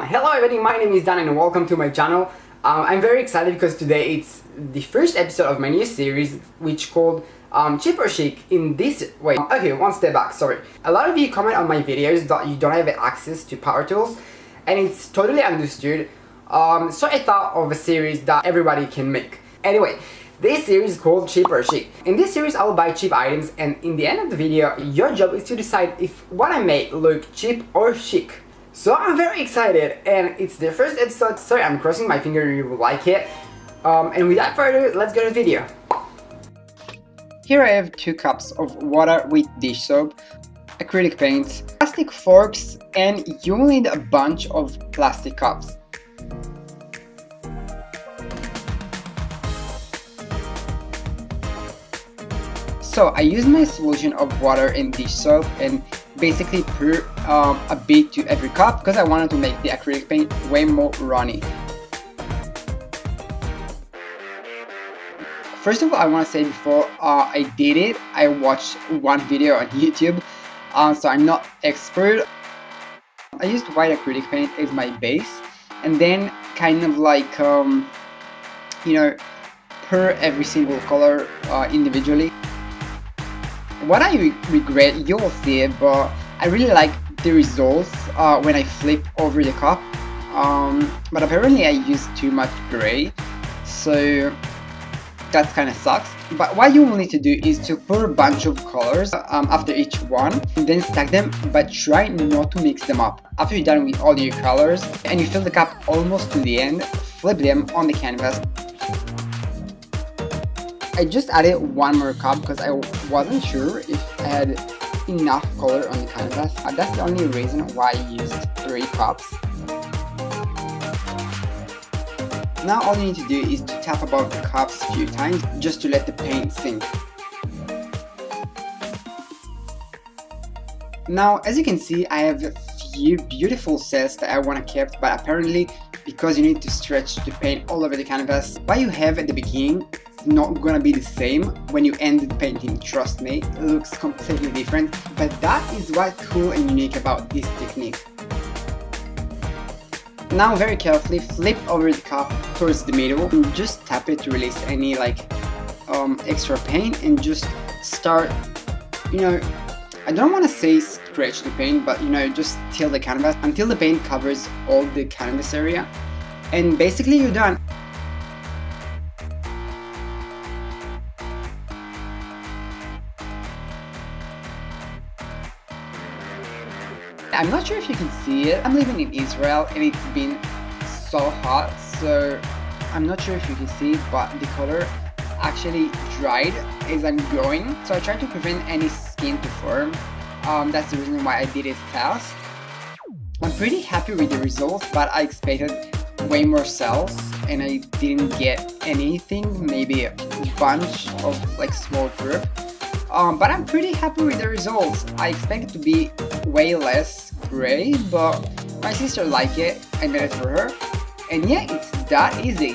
Hello everybody, my name is Dan and welcome to my channel. I'm very excited because today it's the first episode of my new series which called Cheap or Chic in this way. Okay, one step back, sorry. A lot of you comment on my videos that you don't have access to power tools and it's totally understood. So I thought of a series that everybody can make. Anyway, this series is called Cheap or Chic. In this series I will buy cheap items and in the end of the video your job is to decide if what I made look cheap or chic. So I'm very excited and it's the first episode, so I'm crossing my finger you will like it. And without further ado, let's go to the video. Here I have 2 cups of water with dish soap, acrylic paints, plastic forks, and you will need a bunch of plastic cups. So I use my solution of water and dish soap and basically pour a bit to every cup because I wanted to make the acrylic paint way more runny. First of all, I want to say before I did it, I watched one video on YouTube, so I'm not expert. I used white acrylic paint as my base and then kind of like, you know, pour every single color individually. What I regret, you will see it, but I really like the results when I flip over the cup, but apparently I used too much gray, so that kind of sucks. But what you will need to do is to pour a bunch of colors after each one, and then stack them, but try not to mix them up. After you're done with all your colors and you fill the cup almost to the end, flip them on the canvas. I just added one more cup because I wasn't sure if I had enough color on the canvas. That's the only reason why I used 3 cups. Now all you need to do is to tap above the cups a few times just to let the paint sink. Now as you can see, I have a few beautiful sets that I want to keep, but apparently because you need to stretch the paint all over the canvas, what you have at the beginning not gonna be the same when you end the painting, trust me, it looks completely different, but that is what's cool and unique about this technique. Now very carefully flip over the cup towards the middle and just tap it to release any extra paint and just start, I don't want to say scratch the paint, but just tilt the canvas until the paint covers all the canvas area and basically you're done. I'm not sure if you can see it. I'm living in Israel and it's been so hot, so I'm not sure if you can see it, but the color actually dried as I'm going. So I tried to prevent any skin to form. That's the reason why I did it fast. I'm pretty happy with the results, but I expected way more cells and I didn't get anything, maybe a bunch of small drip. But I'm pretty happy with the results. I expect it to be way less gray, but my sister liked it. I made it for her, and yeah, it's that easy.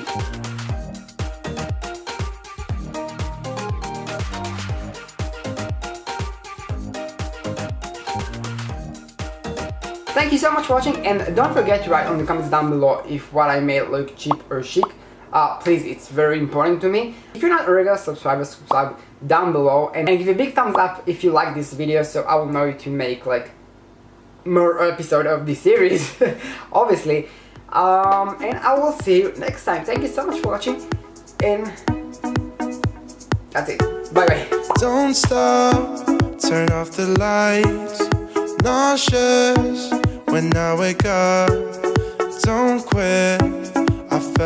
Thank you so much for watching, and don't forget to write on the comments down below if what I made look cheap or chic. Please, it's very important to me. If you're not a regular subscriber, subscribe down below and give a big thumbs up if you like this video so I will know to make more episode of this series obviously, and I will see you next time. Thank you so much for watching and that's it. Bye bye. Don't stop, turn off the lights, nauseous when I wake up, don't quit.